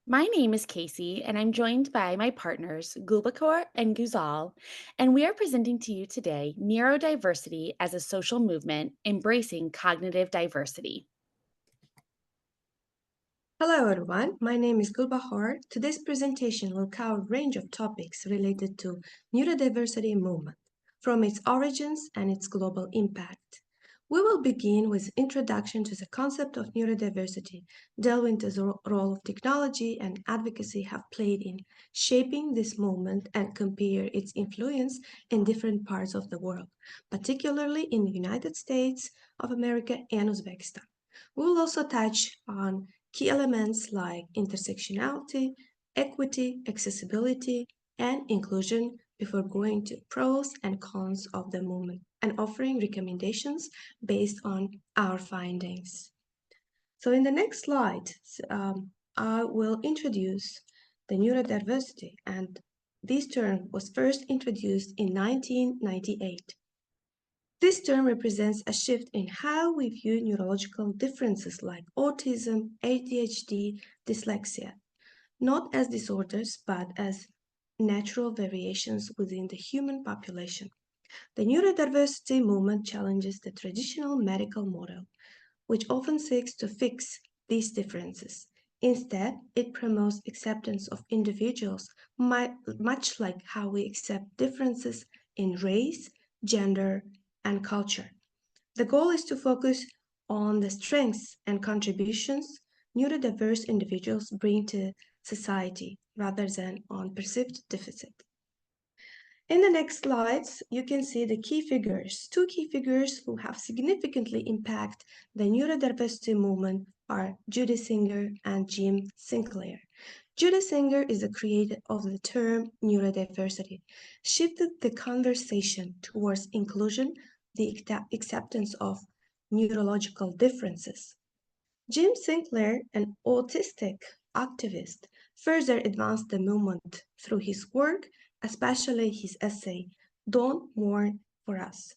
My name is Casey, and I'm joined by my partners, Gulbakor and Guzal, and we are presenting to you today Neurodiversity as a Social Movement Embracing Cognitive Diversity. Hello everyone, my name is Gulbahar. Today's presentation will cover a range of topics related to neurodiversity movement, from its origins and its global impact. We will begin with introduction to the concept of neurodiversity, delve into the role of technology and advocacy have played in shaping this movement and compare its influence in different parts of the world, particularly in the United States of America and Uzbekistan. We will also touch on key elements like intersectionality, equity, accessibility, and inclusion before going to pros and cons of the movement and offering recommendations based on our findings. So in the next slide, I will introduce the neurodiversity, and this term was first introduced in 1998. This term represents a shift in how we view neurological differences like autism, ADHD, dyslexia, not as disorders but as natural variations within the human population. The neurodiversity movement challenges the traditional medical model, which often seeks to fix these differences. Instead, it promotes acceptance of individuals, much like how we accept differences in race, gender, and culture. The goal is to focus on the strengths and contributions neurodiverse individuals bring to society rather than on perceived deficit. In the next slides, you can see the key figures. Two key figures who have significantly impacted the neurodiversity movement are Judy Singer and Jim Sinclair. Judy Singer is the creator of the term neurodiversity, shifted the conversation towards inclusion, the acceptance of neurological differences. Jim Sinclair, an autistic activist, further advanced the movement through his work, especially his essay, Don't Mourn for Us.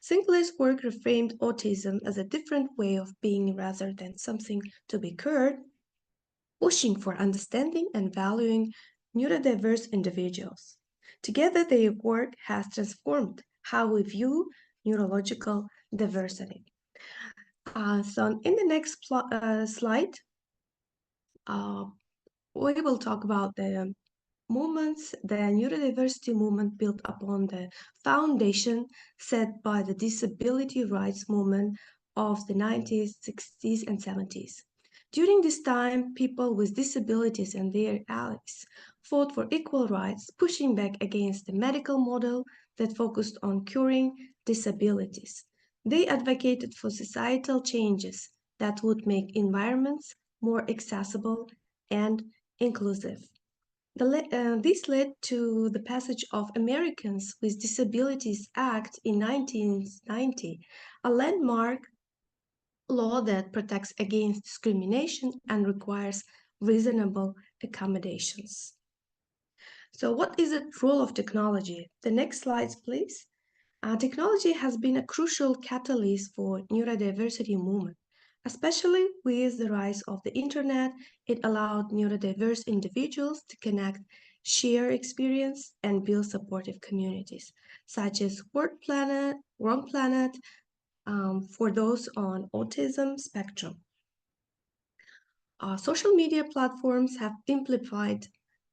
Sinclair's work reframed autism as a different way of being rather than something to be cured, pushing for understanding and valuing neurodiverse individuals. Together, their work has transformed how we view neurological diversity. So in the next slide, uh, we will talk about the movements. The neurodiversity movement built upon the foundation set by the disability rights movement of the 90s, 60s, and 70s. During this time, people with disabilities and their allies fought for equal rights, pushing back against the medical model that focused on curing disabilities. They advocated for societal changes that would make environments more accessible and inclusive. This led to the passage of Americans with Disabilities Act in 1990, a landmark law that protects against discrimination and requires reasonable accommodations. So what is the role of technology? The next slides, please. Technology has been a crucial catalyst for neurodiversity movement. Especially with the rise of the internet, it allowed neurodiverse individuals to connect, share experience, and build supportive communities, such as World Planet for those on autism spectrum. Social media platforms have amplified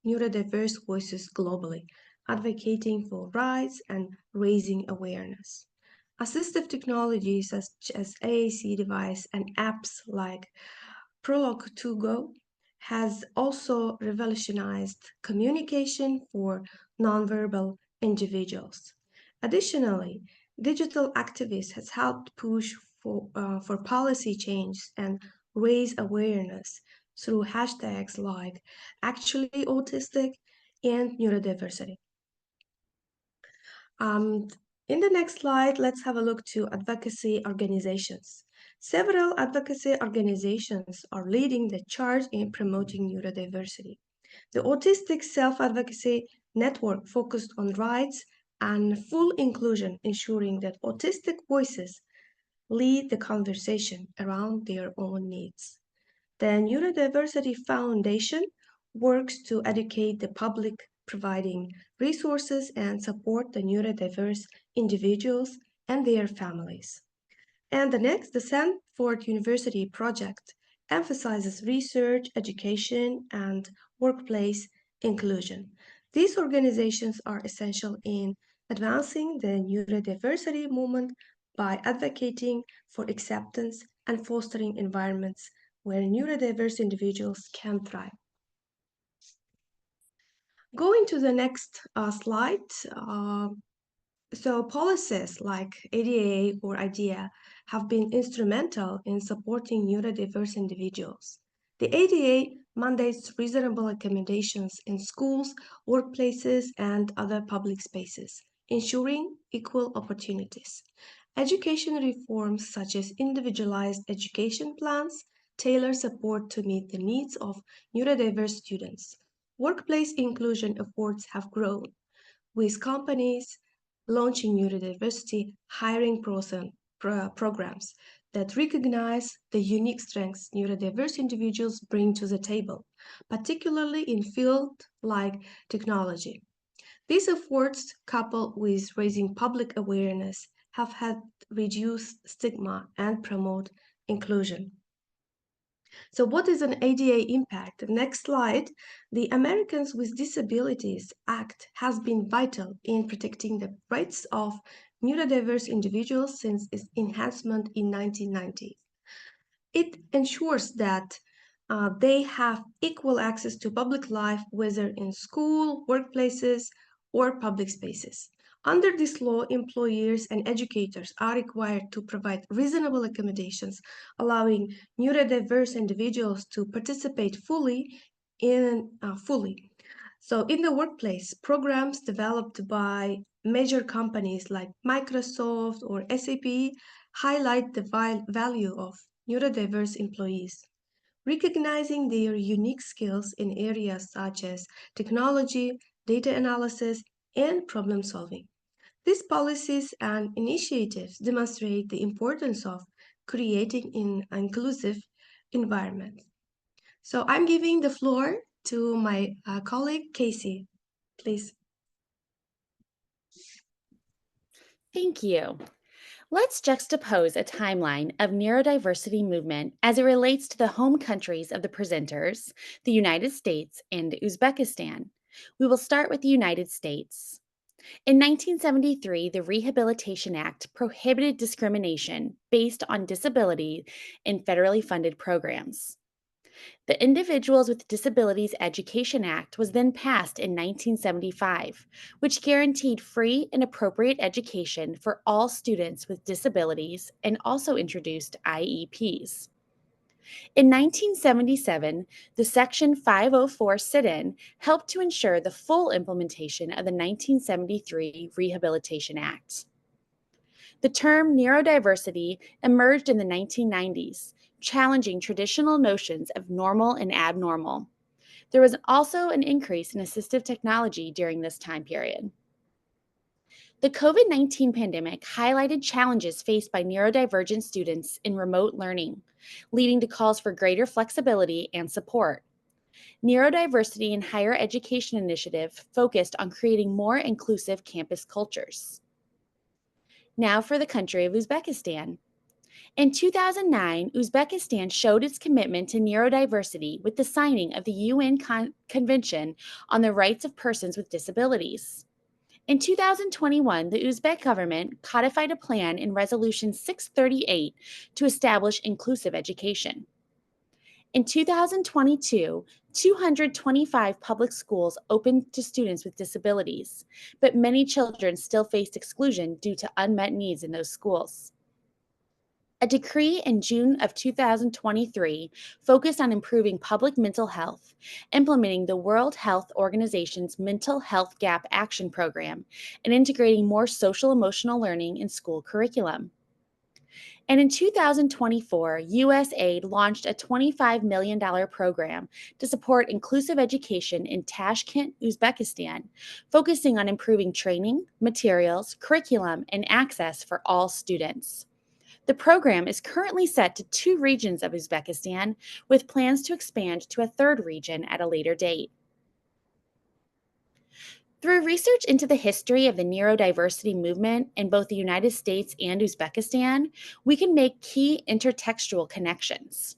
neurodiverse voices globally, advocating for rights and raising awareness. Assistive technologies such as AAC device and apps like Prologue to Go has also revolutionized communication for nonverbal individuals. Additionally, digital activists has helped push for policy change and raise awareness through hashtags like actually autistic and neurodiversity. Um, in the next slide, let's have a look to advocacy organizations. Several advocacy organizations are leading the charge in promoting neurodiversity. The Autistic Self-Advocacy Network focused on rights and full inclusion, ensuring that autistic voices lead the conversation around their own needs. The Neurodiversity Foundation works to educate the public, providing resources and support the neurodiverse individuals and their families. And the Sanford University project emphasizes research, education, and workplace inclusion. These organizations are essential in advancing the neurodiversity movement by advocating for acceptance and fostering environments where neurodiverse individuals can thrive. Going to the next slide, so policies like ADA or IDEA have been instrumental in supporting neurodiverse individuals. The ADA mandates reasonable accommodations in schools, workplaces, and other public spaces, ensuring equal opportunities. Education reforms such as individualized education plans tailor support to meet the needs of neurodiverse students. Workplace inclusion efforts have grown with companies launching neurodiversity hiring programs that recognize the unique strengths neurodiverse individuals bring to the table, particularly in fields like technology. These efforts, coupled with raising public awareness, have helped reduce stigma and promote inclusion. So, what is an ADA impact? Next slide. The Americans with Disabilities Act has been vital in protecting the rights of neurodiverse individuals since its enhancement in 1990. It ensures that they have equal access to public life, whether in school, workplaces, or public spaces. Under this law, employers and educators are required to provide reasonable accommodations, allowing neurodiverse individuals to participate fully. So, in the workplace, programs developed by major companies like Microsoft or SAP highlight the value of neurodiverse employees, recognizing their unique skills in areas such as technology, data analysis, and problem solving. These policies and initiatives demonstrate the importance of creating an inclusive environment. So I'm giving the floor to my colleague Casey, please. Thank you. Let's juxtapose a timeline of neurodiversity movement as it relates to the home countries of the presenters, the United States and Uzbekistan. We will start with the United States. In 1973, the Rehabilitation Act prohibited discrimination based on disability in federally funded programs. The Individuals with Disabilities Education Act was then passed in 1975, which guaranteed free and appropriate education for all students with disabilities and also introduced IEPs. In 1977, the Section 504 sit in helped to ensure the full implementation of the 1973 Rehabilitation Act. The term neurodiversity emerged in the 1990s, challenging traditional notions of normal and abnormal. There was also an increase in assistive technology during this time period. The COVID 19 pandemic highlighted challenges faced by neurodivergent students in remote learning, leading to calls for greater flexibility and support. Neurodiversity in Higher Education Initiative focused on creating more inclusive campus cultures. Now for the country of Uzbekistan. In 2009, Uzbekistan showed its commitment to neurodiversity with the signing of the UN Convention on the Rights of Persons with Disabilities. In 2021, the Uzbek government codified a plan in Resolution 638 to establish inclusive education. In 2022, 225 public schools opened to students with disabilities, but many children still faced exclusion due to unmet needs in those schools. A decree in June of 2023 focused on improving public mental health, implementing the World Health Organization's Mental Health Gap Action Program, and integrating more social emotional learning in school curriculum. And in 2024, USAID launched a $25 million program to support inclusive education in Tashkent, Uzbekistan, focusing on improving training, materials, curriculum, and access for all students. The program is currently set to 2 regions of Uzbekistan, with plans to expand to a third region at a later date. Through research into the history of the neurodiversity movement in both the United States and Uzbekistan, we can make key intertextual connections.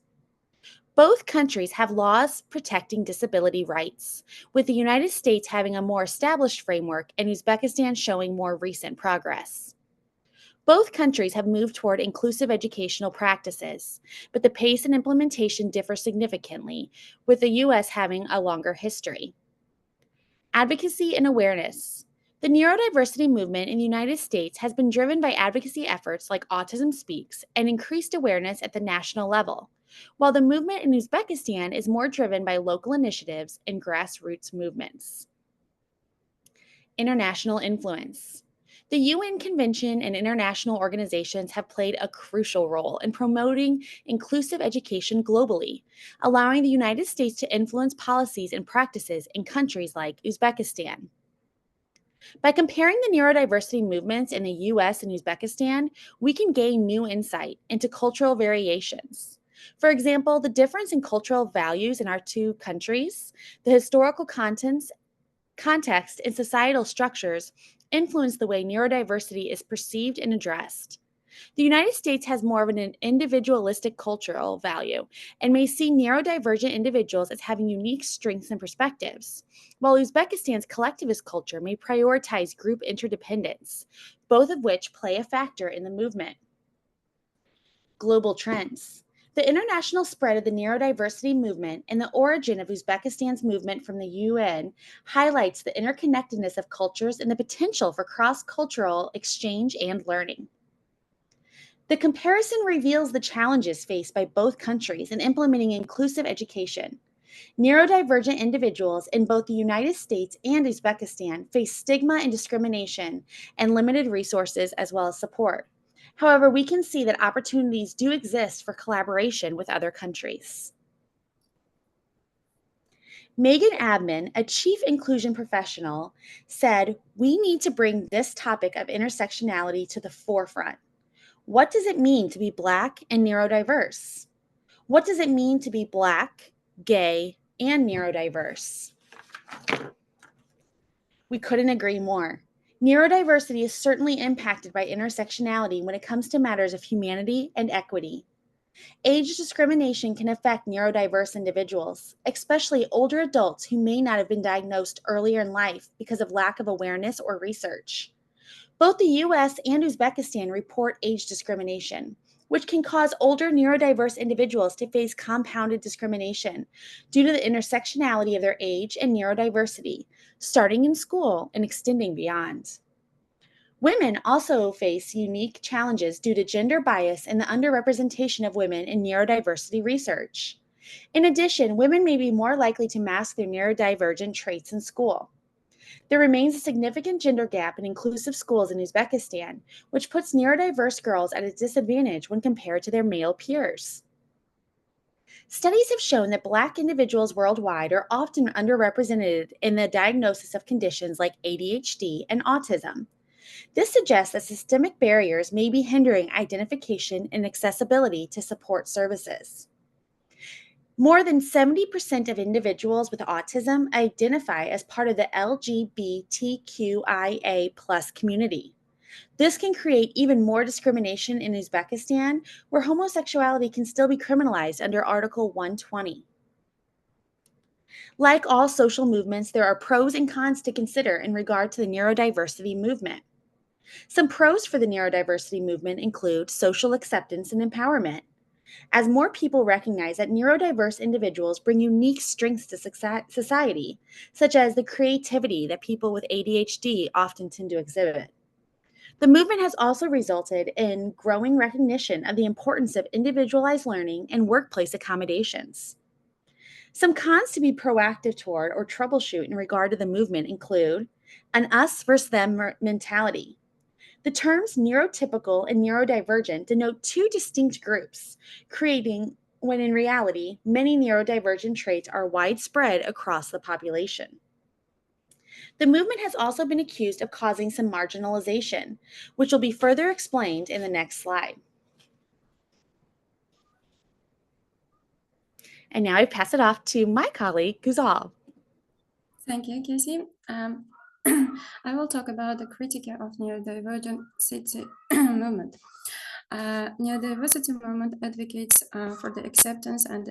Both countries have laws protecting disability rights, with the United States having a more established framework and Uzbekistan showing more recent progress. Both countries have moved toward inclusive educational practices, but the pace and implementation differ significantly, with the U.S. having a longer history. Advocacy and awareness. The neurodiversity movement in the United States has been driven by advocacy efforts like Autism Speaks and increased awareness at the national level, while the movement in Uzbekistan is more driven by local initiatives and grassroots movements. International influence. The UN Convention and international organizations have played a crucial role in promoting inclusive education globally, allowing the United States to influence policies and practices in countries like Uzbekistan. By comparing the neurodiversity movements in the US and Uzbekistan, we can gain new insight into cultural variations. For example, the difference in cultural values in our two countries, the historical context, and societal structures influence the way neurodiversity is perceived and addressed. The United States has more of an individualistic cultural value and may see neurodivergent individuals as having unique strengths and perspectives, while Uzbekistan's collectivist culture may prioritize group interdependence, both of which play a factor in the movement. Global trends. The international spread of the neurodiversity movement and the origin of Uzbekistan's movement from the UN highlights the interconnectedness of cultures and the potential for cross cultural exchange and learning. The comparison reveals the challenges faced by both countries in implementing inclusive education. Neurodivergent individuals in both the United States and Uzbekistan face stigma and discrimination and limited resources as well as support. However, we can see that opportunities do exist for collaboration with other countries. Megan Abman, a chief inclusion professional, said, "We need to bring this topic of intersectionality to the forefront. What does it mean to be Black and neurodiverse? What does it mean to be Black, gay, and neurodiverse?" We couldn't agree more. Neurodiversity is certainly impacted by intersectionality when it comes to matters of humanity and equity. Age discrimination can affect neurodiverse individuals, especially older adults who may not have been diagnosed earlier in life because of lack of awareness or research. Both the US and Uzbekistan report age discrimination, which can cause older neurodiverse individuals to face compounded discrimination due to the intersectionality of their age and neurodiversity, starting in school and extending beyond. Women also face unique challenges due to gender bias and the underrepresentation of women in neurodiversity research. In addition, women may be more likely to mask their neurodivergent traits in school. There remains a significant gender gap in inclusive schools in Uzbekistan, which puts neurodiverse girls at a disadvantage when compared to their male peers. Studies have shown that Black individuals worldwide are often underrepresented in the diagnosis of conditions like ADHD and autism. This suggests that systemic barriers may be hindering identification and accessibility to support services. More than 70% of individuals with autism identify as part of the LGBTQIA community. This can create even more discrimination in Uzbekistan, where homosexuality can still be criminalized under Article 120. Like all social movements, there are pros and cons to consider in regard to the neurodiversity movement. Some pros for the neurodiversity movement include social acceptance and empowerment. As more people recognize that neurodiverse individuals bring unique strengths to society, such as the creativity that people with ADHD often tend to exhibit. The movement has also resulted in growing recognition of the importance of individualized learning and workplace accommodations. Some cons to be proactive toward or troubleshoot in regard to the movement include an us versus them mentality. The terms neurotypical and neurodivergent denote two distinct groups, creating when in reality, many neurodivergent traits are widespread across the population. The movement has also been accused of causing some marginalization, which will be further explained in the next slide. And now I pass it off to my colleague, Guzal. Thank you, Casey. I will talk about the critique of neurodivergent city movement. Neurodiversity movement advocates for the acceptance and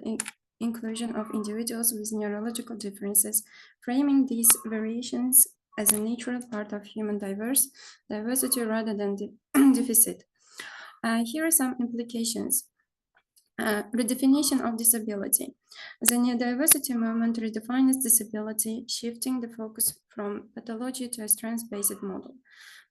inclusion of individuals with neurological differences, framing these variations as a natural part of human diversity rather than deficit. Here are some implications. Redefinition of disability. The neurodiversity movement redefines disability, shifting the focus from pathology to a strengths-based model.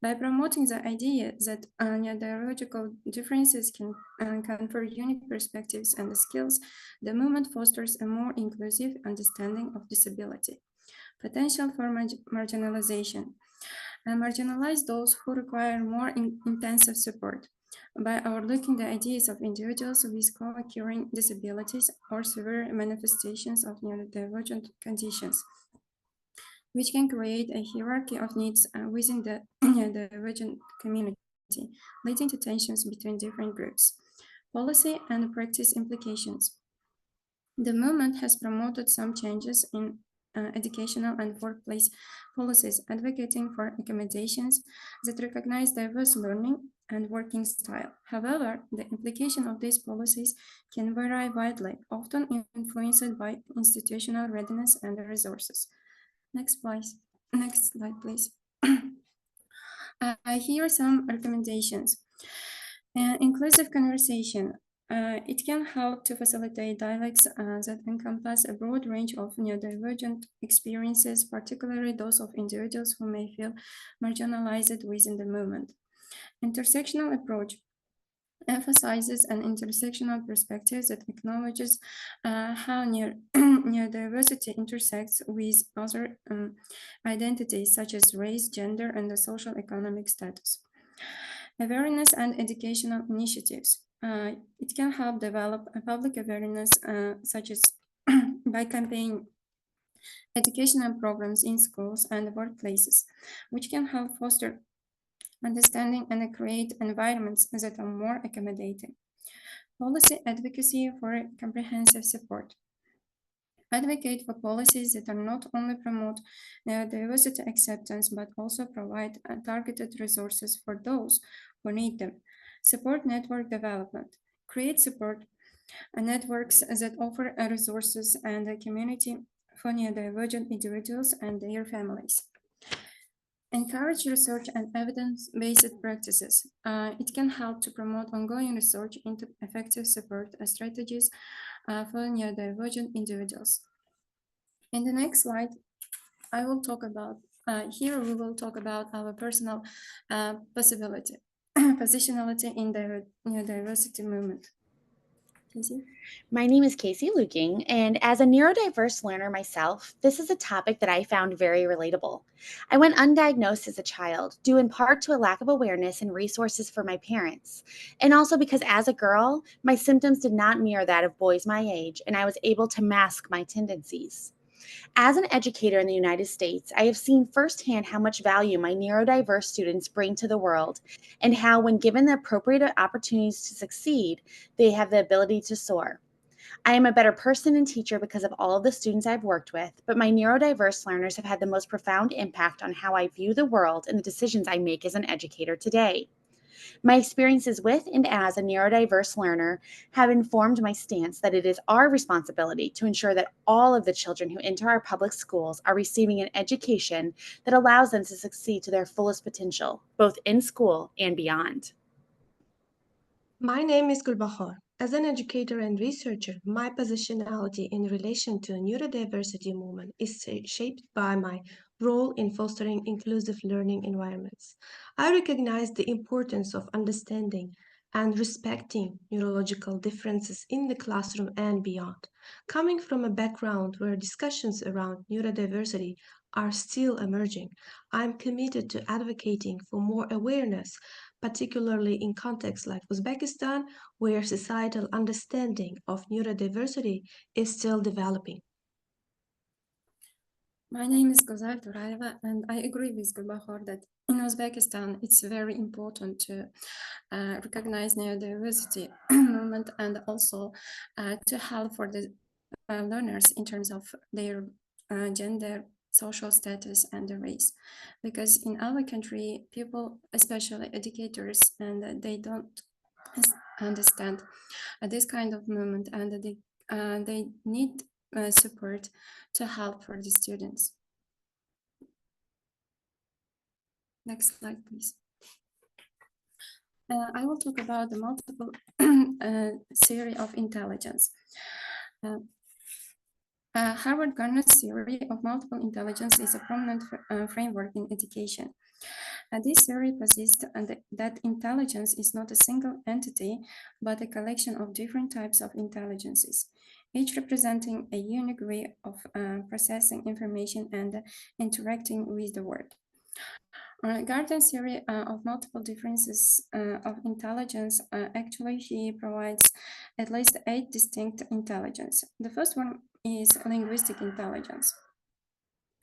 By promoting the idea that neurological differences can confer unique perspectives and skills, the movement fosters a more inclusive understanding of disability. Potential for marginalization. Marginalize those who require more intensive support by overlooking the ideas of individuals with co-occurring disabilities or severe manifestations of neurodivergent conditions, which can create a hierarchy of needs within the neurodivergent community, leading to tensions between different groups. Policy and practice implications. The movement has promoted some changes in educational and workplace policies, advocating for accommodations that recognize diverse learning and working style. However, the implication of these policies can vary widely, often influenced by institutional readiness and resources. Next, please. Next slide, please. Here are some recommendations. Inclusive conversation. It can help to facilitate dialogues that encompass a broad range of neurodivergent experiences, particularly those of individuals who may feel marginalized within the movement. Intersectional approach emphasizes an intersectional perspective that acknowledges how neurodiversity intersects with other identities such as race, gender, and the social economic status. Awareness and educational initiatives. It can help develop a public awareness such as by campaigning educational programs in schools and workplaces, which can help foster understanding and create environments that are more accommodating. Policy advocacy for comprehensive support. Advocate for policies that are not only promote diversity acceptance, but also provide targeted resources for those who need them. Support network development. Create support networks that offer resources and a community for neurodivergent individuals and their families. Encourage research and evidence-based practices. It can help to promote ongoing research into effective support strategies for neurodivergent individuals. In the next slide, I will talk about, here we will talk about our personal positionality in the neurodiversity movement. Casey? My name is Casey Luking, and as a neurodiverse learner myself, this is a topic that I found very relatable. I went undiagnosed as a child, due in part to a lack of awareness and resources for my parents, and also because as a girl, my symptoms did not mirror that of boys my age, and I was able to mask my tendencies. As an educator in the United States, I have seen firsthand how much value my neurodiverse students bring to the world and how, when given the appropriate opportunities to succeed, they have the ability to soar. I am a better person and teacher because of all of the students I've worked with, but my neurodiverse learners have had the most profound impact on how I view the world and the decisions I make as an educator today. My experiences with and as a neurodiverse learner have informed my stance that it is our responsibility to ensure that all of the children who enter our public schools are receiving an education that allows them to succeed to their fullest potential, both in school and beyond. My name is Gulbahar. As an educator and researcher, my positionality in relation to neurodiversity movement is shaped by my role in fostering inclusive learning environments. I recognize the importance of understanding and respecting neurological differences in the classroom and beyond. Coming from a background where discussions around neurodiversity are still emerging, I'm committed to advocating for more awareness, particularly in contexts like Uzbekistan, where societal understanding of neurodiversity is still developing. My name is Gozal Turayeva, and I agree with Gulbahar that in Uzbekistan it's very important to recognize neurodiversity movement and also to help for the learners in terms of their gender, social status, and race. Because in our country, people, especially educators, and they don't understand this kind of movement, and they need support to help for the students. Next slide, please. I will talk about the multiple theory of intelligence. Harvard Gardner's theory of multiple intelligence is a prominent framework in education. This theory posits that intelligence is not a single entity, but a collection of different types of intelligences, each representing a unique way of processing information and interacting with the world. Gardner's theory of multiple differences of intelligence, actually he provides at least 8 distinct intelligence. The first one is linguistic intelligence.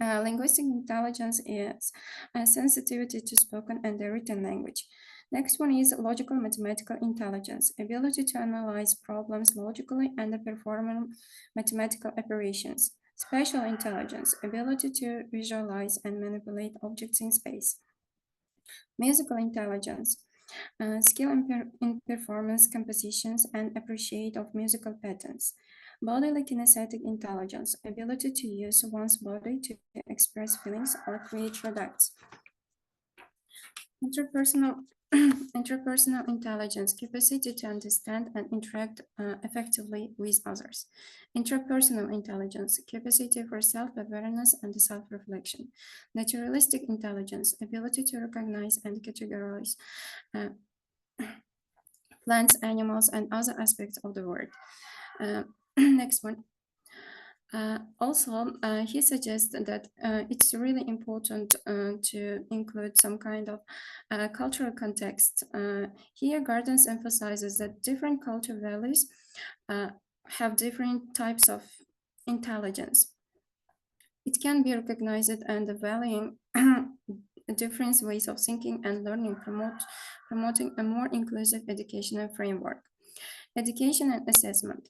Linguistic intelligence is sensitivity to spoken and written language. Next one is logical mathematical intelligence, ability to analyze problems logically and perform mathematical operations. Spatial intelligence, ability to visualize and manipulate objects in space. Musical intelligence, skill in performance, compositions, and appreciate of musical patterns. Bodily kinesthetic intelligence, ability to use one's body to express feelings or create products. Interpersonal intelligence, capacity to understand and interact effectively with others. Interpersonal intelligence, capacity for self-awareness and self-reflection. Naturalistic intelligence, ability to recognize and categorize plants, animals, and other aspects of the world. Next one. Also, he suggests that it's really important to include some kind of cultural context. Here, Gardens emphasizes that different cultural values have different types of intelligence. It can be recognized and valuing different ways of thinking and learning, promoting a more inclusive educational framework. Education and assessment.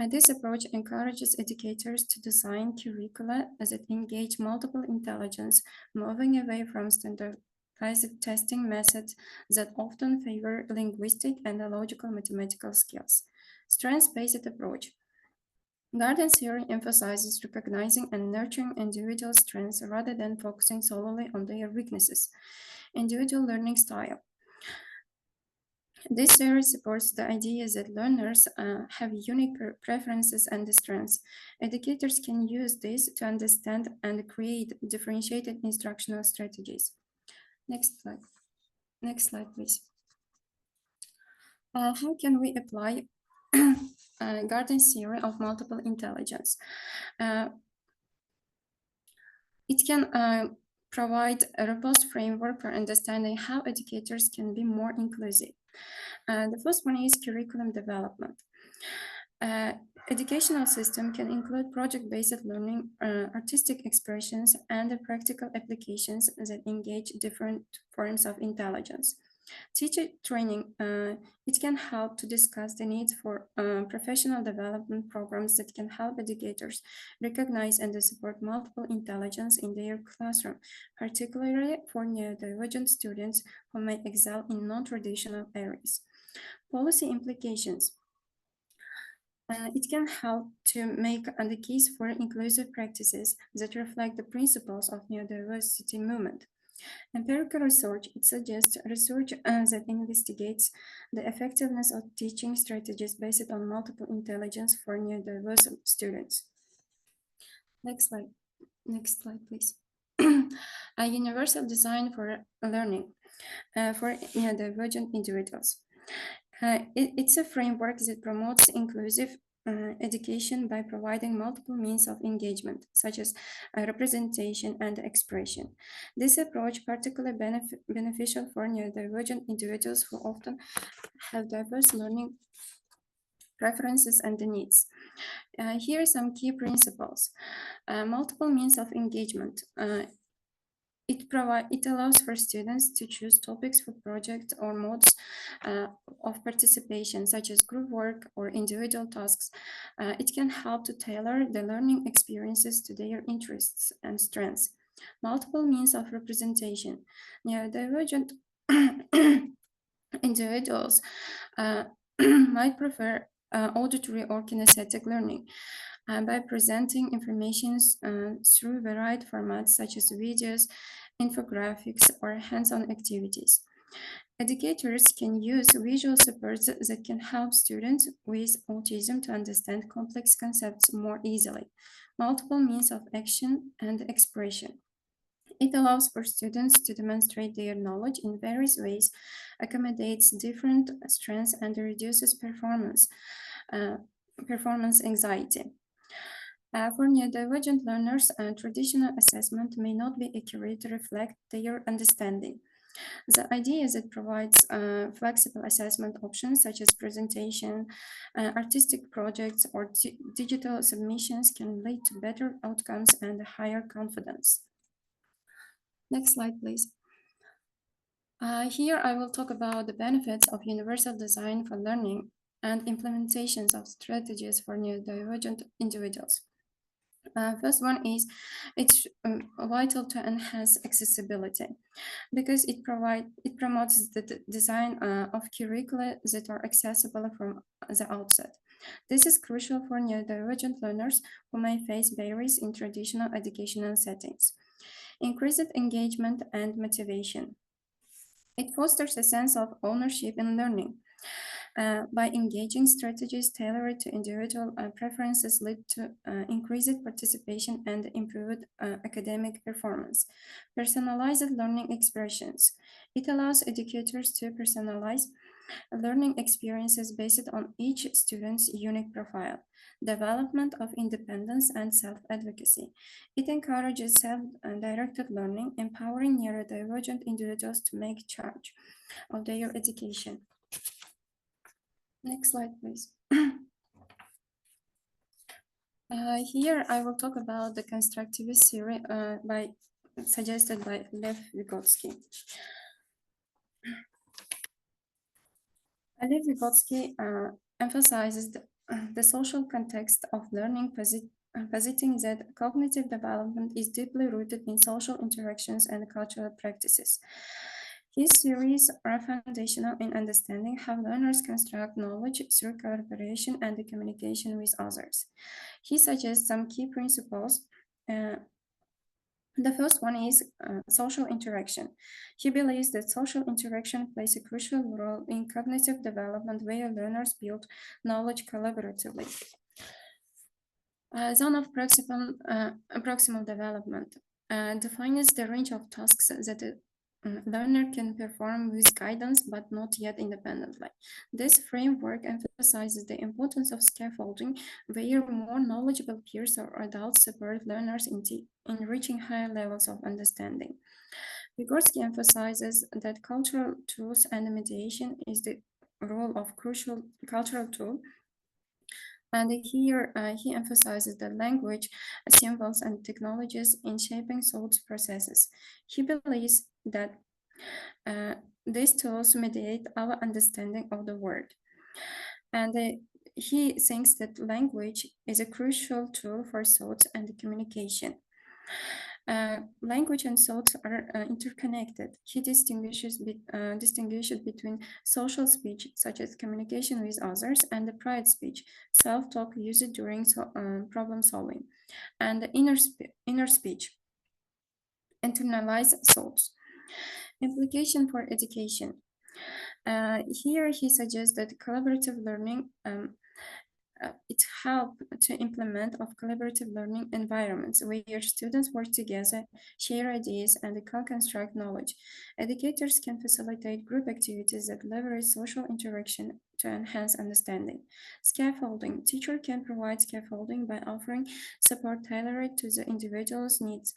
This approach encourages educators to design curricula that engage multiple intelligence, moving away from standardized testing methods that often favor linguistic and logical mathematical skills. Strengths-based approach. Garden theory emphasizes recognizing and nurturing individual strengths rather than focusing solely on their weaknesses. Individual learning style. This theory supports the idea that learners have unique preferences and strengths. Educators can use this to understand and create differentiated instructional strategies. Next slide. Next slide, please. How can we apply Gardner's theory of multiple intelligence? It can provide a robust framework for understanding how educators can be more inclusive. The first one is curriculum development. Educational system can include project-based learning, artistic expressions, and practical applications that engage different forms of intelligence. Teacher training, it can help to discuss the needs for professional development programs that can help educators recognize and support multiple intelligence in their classroom, particularly for neurodivergent students who may excel in non-traditional areas. Policy implications. It can help to make the case for inclusive practices that reflect the principles of neurodiversity movement. Empirical research, it suggests research that investigates the effectiveness of teaching strategies based on multiple intelligence for neurodiverse students. Next slide, please. A universal design for learning for neurodivergent individuals. It's a framework that promotes inclusive education by providing multiple means of engagement, such as representation and expression. This approach particularly beneficial for neurodivergent individuals who often have diverse learning preferences and needs. Here are some key principles. Multiple means of engagement. It allows for students to choose topics for projects or modes of participation, such as group work or individual tasks. It can help to tailor the learning experiences to their interests and strengths. Multiple means of representation. Neurodivergent individuals might prefer auditory or kinesthetic learning by presenting information through varied formats such as videos, infographics, or hands-on activities. Educators can use visual supports that can help students with autism to understand complex concepts more easily. Multiple means of action and expression. It allows for students to demonstrate their knowledge in various ways, accommodates different strengths, and reduces performance anxiety. For neurodivergent learners, traditional assessment may not be accurate to reflect their understanding. The idea is it provides flexible assessment options such as presentation, artistic projects, or digital submissions can lead to better outcomes and higher confidence. Next slide, please. Here I will talk about the benefits of universal design for learning and implementations of strategies for neurodivergent individuals. First one is it's vital to enhance accessibility because it promotes the design of curricula that are accessible from the outset. This is crucial for neurodivergent learners who may face barriers in traditional educational settings. Increased engagement and motivation. It fosters a sense of ownership in learning. By engaging strategies tailored to individual preferences lead to increased participation and improved academic performance. Personalized learning expressions. It allows educators to personalize learning experiences based on each student's unique profile. Development of independence and self-advocacy. It encourages self-directed learning, empowering neurodivergent individuals to make charge of their education. Next slide, please. Here I will talk about the constructivist theory suggested by Lev Vygotsky. Lev Vygotsky emphasizes the social context of learning, positing that cognitive development is deeply rooted in social interactions and cultural practices. His theories are foundational in understanding how learners construct knowledge through collaboration and communication with others. He suggests some key principles. The first one is social interaction. He believes that social interaction plays a crucial role in cognitive development where learners build knowledge collaboratively. Zone of proximal development defines the range of tasks that a learner can perform with guidance but not yet independently. This framework emphasizes the importance of scaffolding, where more knowledgeable peers or adults support learners in reaching higher levels of understanding. Vygotsky emphasizes that cultural tools and mediation is the role of crucial cultural tool. And here he emphasizes the language, symbols, and technologies in shaping thought processes. He believes that these tools mediate our understanding of the world. And he thinks that language is a crucial tool for thought and communication. Language and thoughts are interconnected. He distinguishes between social speech, such as communication with others, and the private speech, self-talk used during problem solving, and the inner speech, internalized thoughts. Implication for education. Here he suggests that collaborative learning it helps to implement of collaborative learning environments where students work together, share ideas, and co-construct knowledge. Educators can facilitate group activities that leverage social interaction to enhance understanding. Scaffolding. Teacher can provide scaffolding by offering support tailored to the individual's needs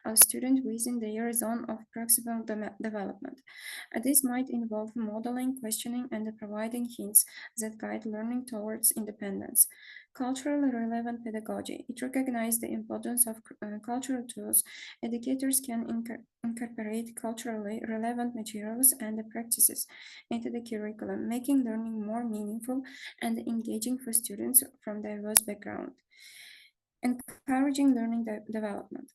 of students within their zone of proximal development. This might involve modeling, questioning, and providing hints that guide learning towards independence. culturally relevant pedagogy. It recognizes the importance of cultural tools. Educators can incorporate culturally relevant materials and practices into the curriculum, making learning more meaningful and engaging for students from diverse backgrounds. Encouraging learning development.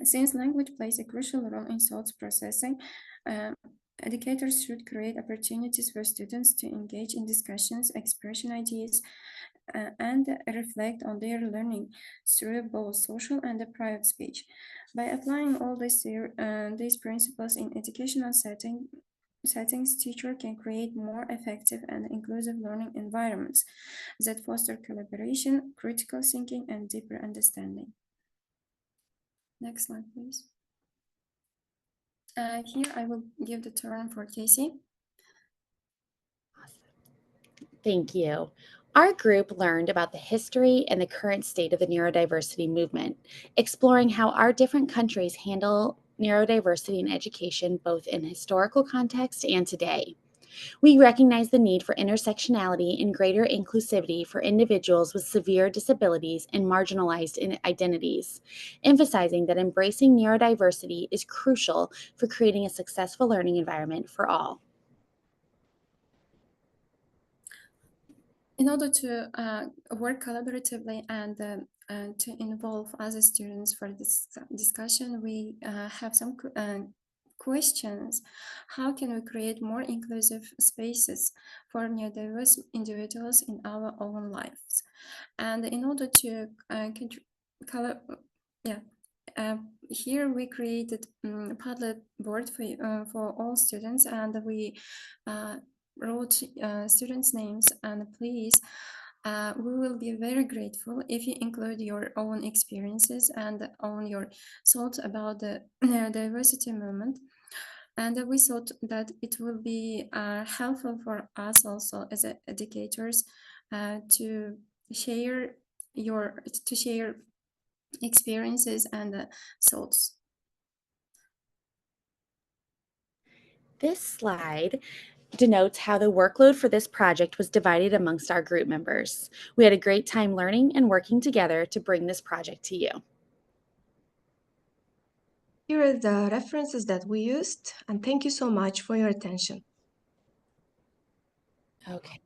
Since language plays a crucial role in thought processing, uh, educators should create opportunities for students to engage in discussions, expression ideas, and reflect on their learning through both social and private speech. By applying all these principles in educational settings, teachers can create more effective and inclusive learning environments that foster collaboration, critical thinking, and deeper understanding. Next slide, please. Here I will give the turn for Casey. Thank you. Our group learned about the history and the current state of the neurodiversity movement, exploring how our different countries handle neurodiversity in education, both in historical context and today. We recognize the need for intersectionality and greater inclusivity for individuals with severe disabilities and marginalized identities, emphasizing that embracing neurodiversity is crucial for creating a successful learning environment for all. In order to work collaboratively and to involve other students for this discussion, we have some questions. How can we create more inclusive spaces for neurodiverse individuals in our own lives? And in order to here we created a Padlet board for all students, and we wrote students' names. And please, we will be very grateful if you include your own experiences and own your thoughts about the diversity movement. And we thought that it will be helpful for us also as educators to share experiences and thoughts. This slide denotes how the workload for this project was divided amongst our group members. We had a great time learning and working together to bring this project to you. Here are the references that we used, and thank you so much for your attention. Okay.